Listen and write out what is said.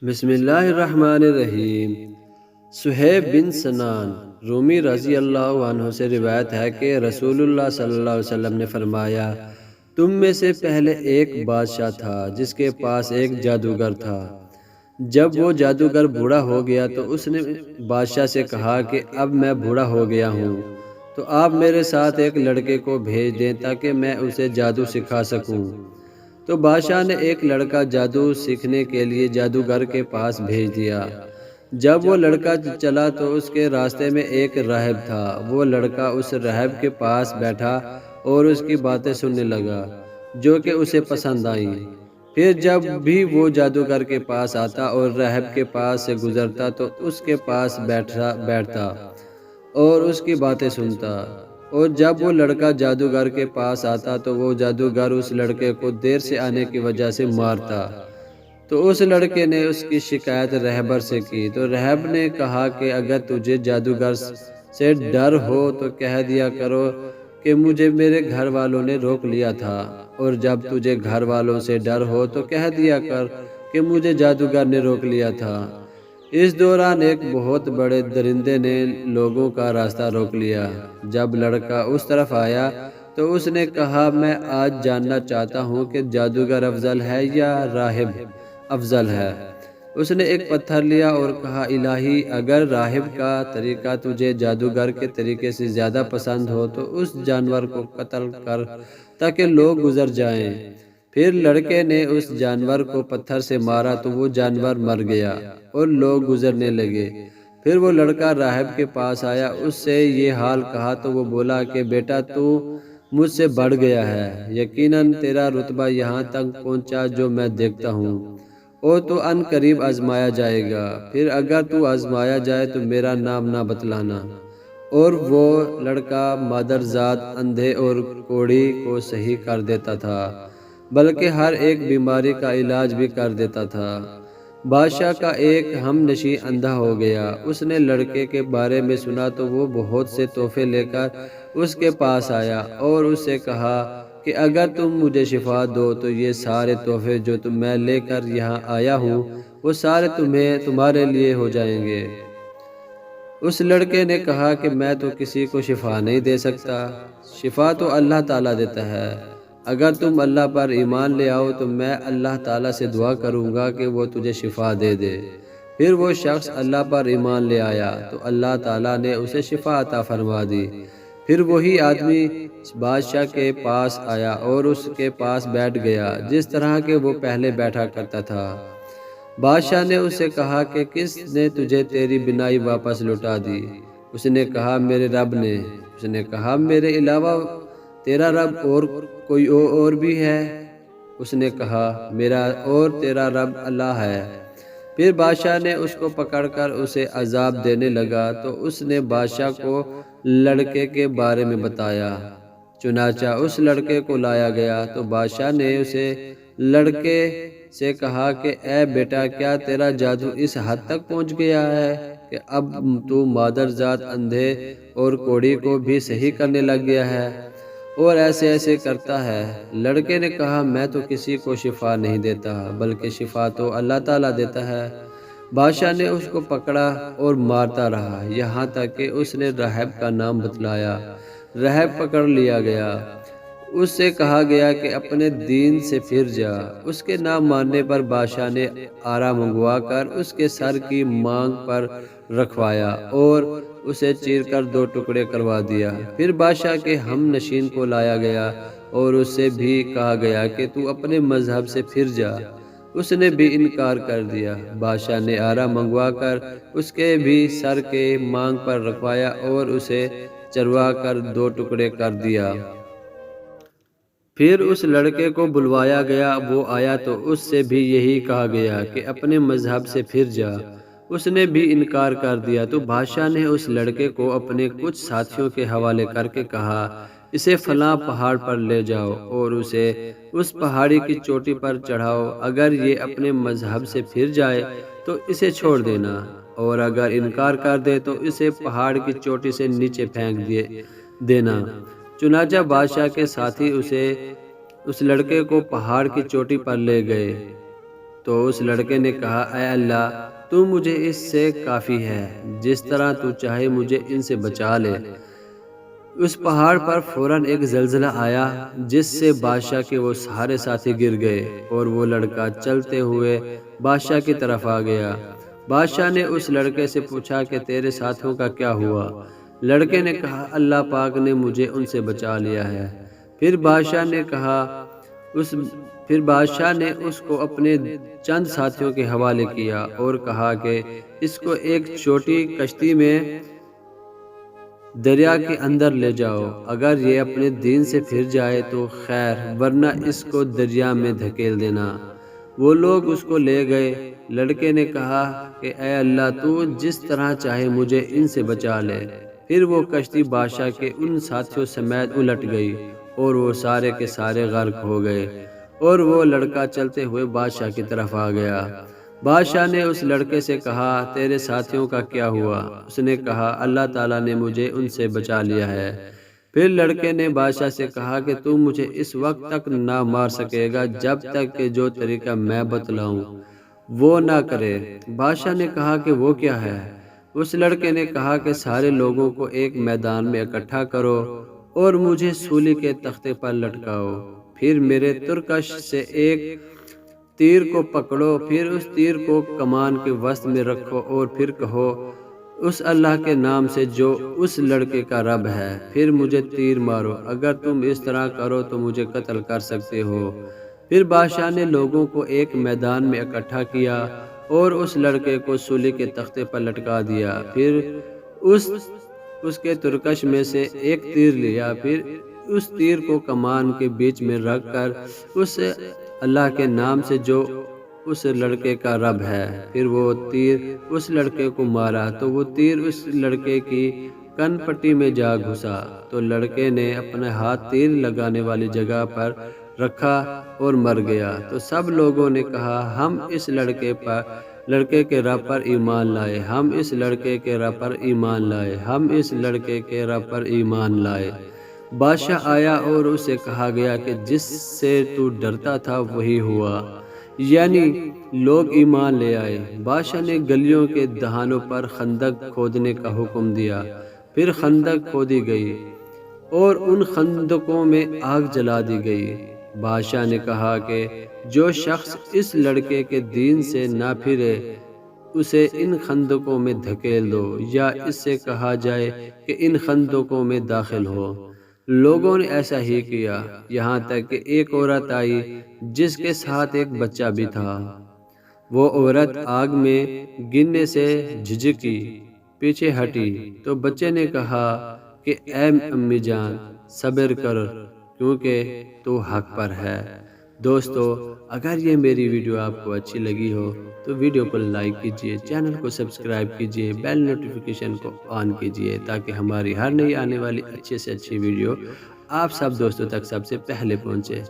بسم اللہ الرحمن الرحیم۔ صہیب بن سنان رومی رضی اللہ عنہ سے روایت ہے کہ رسول اللہ صلی اللہ علیہ وسلم نے فرمایا، تم میں سے پہلے ایک بادشاہ تھا جس کے پاس ایک جادوگر تھا۔ جب وہ جادوگر بوڑھا ہو گیا تو اس نے بادشاہ سے کہا کہ اب میں بوڑھا ہو گیا ہوں تو آپ میرے ساتھ ایک لڑکے کو بھیج دیں تاکہ میں اسے جادو سکھا سکوں۔ تو بادشاہ نے ایک لڑکا جادو سیکھنے کے لیے جادوگر کے پاس بھیج دیا۔ جب وہ لڑکا چلا تو اس کے راستے میں ایک راہب تھا۔ وہ لڑکا اس راہب کے پاس بیٹھا اور اس کی باتیں سننے لگا جو کہ اسے پسند آئیں۔ پھر جب بھی وہ جادوگر کے پاس آتا اور راہب کے پاس سے گزرتا تو اس کے پاس بیٹھتا اور اس کی باتیں سنتا۔ اور جب وہ لڑکا جادوگر کے پاس آتا تو وہ جادوگر اس لڑکے کو دیر سے آنے کی وجہ سے مارتا۔ تو اس لڑکے نے اس کی شکایت رہبر سے کی تو رہب نے کہا کہ اگر تجھے جادوگر سے ڈر ہو تو کہہ دیا کرو کہ مجھے میرے گھر والوں نے روک لیا تھا، اور جب تجھے گھر والوں سے ڈر ہو تو کہہ دیا کر کہ مجھے جادوگر نے روک لیا تھا۔ اس دوران ایک بہت بڑے درندے نے لوگوں کا راستہ روک لیا۔ جب لڑکا اس طرف آیا تو اس نے کہا، میں آج جاننا چاہتا ہوں کہ جادوگر افضل ہے یا راہب افضل ہے۔ اس نے ایک پتھر لیا اور کہا، الہی، اگر راہب کا طریقہ تجھے جادوگر کے طریقے سے زیادہ پسند ہو تو اس جانور کو قتل کر تاکہ لوگ گزر جائیں۔ پھر لڑکے نے اس جانور کو پتھر سے مارا تو وہ جانور مر گیا اور لوگ گزرنے لگے۔ پھر وہ لڑکا راہب کے پاس آیا، اس سے یہ حال کہا تو وہ بولا کہ بیٹا، تو مجھ سے بڑھ گیا ہے، یقیناً تیرا رتبہ یہاں تک پہنچا جو میں دیکھتا ہوں، اور تو ان قریب آزمایا جائے گا۔ پھر اگر تو آزمایا جائے تو میرا نام نہ بتلانا۔ اور وہ لڑکا مادرزاد، اندھے اور کوڑی کو صحیح کر دیتا تھا، بلکہ ہر ایک بیماری کا علاج بھی کر دیتا تھا۔ بادشاہ کا ایک ہم نشیں اندھا ہو گیا۔ اس نے لڑکے کے بارے میں سنا تو وہ بہت سے تحفے لے کر اس کے پاس آیا اور اس سے کہا کہ اگر تم مجھے شفا دو تو یہ سارے تحفے جو میں لے کر یہاں آیا ہوں وہ سارے تمہارے لیے ہو جائیں گے۔ اس لڑکے نے کہا کہ میں تو کسی کو شفا نہیں دے سکتا، شفا تو اللہ تعالیٰ دیتا ہے۔ اگر تم اللہ پر ایمان لے آؤ تو میں اللہ تعالیٰ سے دعا کروں گا کہ وہ تجھے شفا دے دے۔ پھر وہ شخص اللہ پر ایمان لے آیا تو اللہ تعالیٰ نے اسے شفا عطا فرما دی۔ پھر وہی آدمی بادشاہ کے پاس آیا اور اس کے پاس بیٹھ گیا جس طرح کہ وہ پہلے بیٹھا کرتا تھا۔ بادشاہ نے اس سے کہا کہ کس نے تجھے تیری بینائی واپس لوٹا دی؟ اس نے کہا، میرے رب نے۔ اس نے کہا، میرے علاوہ تیرا رب اور کوئی اور بھی ہے؟ اس نے کہا، میرا اور تیرا رب اللہ ہے۔ پھر بادشاہ نے اس کو پکڑ کر اسے عذاب دینے لگا تو اس نے بادشاہ کو لڑکے کے بارے میں بتایا۔ چنانچہ اس لڑکے کو لایا گیا تو بادشاہ نے اسے لڑکے سے کہا کہ اے بیٹا، کیا تیرا جادو اس حد تک پہنچ گیا ہے کہ اب تو مادرزاد، اندھے اور کوڑی کو بھی صحیح کرنے لگ گیا ہے اور ایسے کرتا ہے؟ لڑکے نے کہا، میں تو کسی کو شفا نہیں دیتا، بلکہ شفا تو اللہ تعالیٰ دیتا ہے۔ بادشاہ نے اس کو پکڑا اور مارتا رہا یہاں تک کہ اس نے راہب کا نام بتلایا۔ راہب پکڑ لیا گیا۔ اس سے کہا گیا کہ اپنے دین سے پھر جا۔ اس کے نہ ماننے پر بادشاہ نے آرا منگوا کر اس کے سر کی مانگ پر رکھوایا اور اسے چیر کر 2 ٹکڑے کروا دیا۔ پھر بادشاہ کے ہم نشین کو لایا گیا اور اس سے بھی کہا گیا کہ تو اپنے مذہب سے پھر جا۔ اس نے بھی انکار کر دیا۔ بادشاہ نے آرا منگوا کر اس کے بھی سر کے مانگ پر رکھوایا اور اسے چروا کر 2 ٹکڑے کر دیا۔ پھر اس لڑکے کو بلوایا گیا، وہ آیا تو اس سے بھی یہی کہا گیا کہ اپنے مذہب سے پھر جا۔ اس نے بھی انکار کر دیا تو بادشاہ نے اس لڑکے کو اپنے کچھ ساتھیوں کے حوالے کر کے کہا، اسے فلاں پہاڑ پر لے جاؤ اور اسے اس پہاڑی کی چوٹی پر چڑھاؤ۔ اگر یہ اپنے مذہب سے پھر جائے تو اسے چھوڑ دینا، اور اگر انکار کر دے تو اسے پہاڑ کی چوٹی سے نیچے پھینک دینا۔ چنانچہ بادشاہ کے ساتھی اس لڑکے کو پہاڑ کی چوٹی پر لے گئے۔ تو اس لڑکے نے کہا اے اللہ تو مجھے اس سے کافی ہے، جس طرح تو چاہے مجھے ان سے بچا لے۔ اس پہاڑ پر فوراً ایک زلزلہ آیا جس سے بادشاہ کے وہ سارے ساتھی گر گئے اور وہ لڑکا چلتے ہوئے بادشاہ کی طرف آ گیا۔ بادشاہ نے اس لڑکے سے پوچھا کہ تیرے ساتھیوں کا کیا ہوا؟ لڑکے نے کہا اللہ پاک نے مجھے ان سے بچا لیا ہے۔ پھر بادشاہ نے اس کو اپنے چند ساتھیوں کے حوالے کیا اور کہا کہ اس کو ایک چھوٹی کشتی میں دریا کے اندر لے جاؤ، اگر یہ اپنے دین سے پھر جائے تو خیر، ورنہ اس کو دریا میں دھکیل دینا۔ وہ لوگ اس کو لے گئے۔ لڑکے نے کہا کہ اے اللہ تو جس طرح چاہے مجھے ان سے بچا لے۔ پھر وہ کشتی بادشاہ کے ان ساتھیوں سمیت الٹ گئی اور وہ سارے کے سارے غرق ہو گئے، اور وہ لڑکا چلتے ہوئے بادشاہ کی طرف آ گیا۔ بادشاہ نے اس لڑکے سے کہا تیرے ساتھیوں کا کیا ہوا؟ اس نے کہا اللہ تعالیٰ نے مجھے ان سے بچا لیا ہے۔ پھر لڑکے نے بادشاہ سے کہا کہ تو مجھے اس وقت تک نہ مار سکے گا جب تک کہ جو طریقہ میں بتلاؤں وہ نہ کرے۔ بادشاہ نے کہا کہ وہ کیا ہے؟ اس لڑکے نے کہا کہ سارے لوگوں کو ایک میدان میں اکٹھا کرو اور مجھے سولی کے تختے پر لٹکاؤ، پھر میرے ترکش سے ایک تیر کو پکڑو، پھر اس تیر کو کمان کے وسط میں رکھو اور پھر کہو اس اللہ کے نام سے جو اس لڑکے کا رب ہے، پھر مجھے تیر مارو، اگر تم اس طرح کرو تو مجھے قتل کر سکتے ہو۔ پھر بادشاہ نے لوگوں کو ایک میدان میں اکٹھا کیا اور اس لڑکے کو سولی کے تختے پر لٹکا دیا، پھر اس کے ترکش میں سے ایک تیر لیا، پھر اس تیر کو کمان کے بیچ میں رکھ کر اس اللہ کے نام سے جو اس لڑکے کا رب ہے، پھر وہ تیر اس لڑکے کو مارا تو وہ تیر اس لڑکے کی کن پٹی میں جا گھسا، تو لڑکے نے اپنے ہاتھ تیر لگانے والی جگہ پر رکھا اور مر گیا۔ تو سب لوگوں نے کہا ہم اس لڑکے کے رب پر ایمان لائے، ہم اس لڑکے کے رب پر ایمان لائے، ہم اس لڑکے کے رب پر ایمان لائے۔ بادشاہ آیا اور اسے کہا گیا کہ جس سے تو ڈرتا تھا وہی ہوا، یعنی لوگ ایمان لے آئے۔ بادشاہ نے گلیوں کے دہانوں پر خندق کھودنے کا حکم دیا، پھر خندق کھودی گئی اور ان خندقوں میں آگ جلا دی گئی۔ بادشاہ نے کہا کہ جو شخص اس لڑکے کے دین سے نہ پھرے اسے ان خندقوں میں دھکیل دو، یا اس سے کہا جائے کہ ان خندقوں میں داخل ہو۔ لوگوں نے ایسا ہی کیا، یہاں تک کہ ایک عورت آئی جس کے ساتھ ایک بچہ بھی تھا۔ وہ عورت آگ میں گرنے سے جھجکی، پیچھے ہٹی، تو بچے نے کہا کہ اے امی جان صبر کر کیونکہ تو حق پر ہے۔ دوستو، اگر یہ میری ویڈیو آپ کو اچھی لگی ہو تو ویڈیو کو لائک کیجئے، چینل کو سبسکرائب کیجئے، بیل نوٹیفیکیشن کو آن کیجئے تاکہ ہماری ہر نئی آنے والی اچھے سے اچھی ویڈیو آپ سب دوستوں تک سب سے پہلے پہنچے۔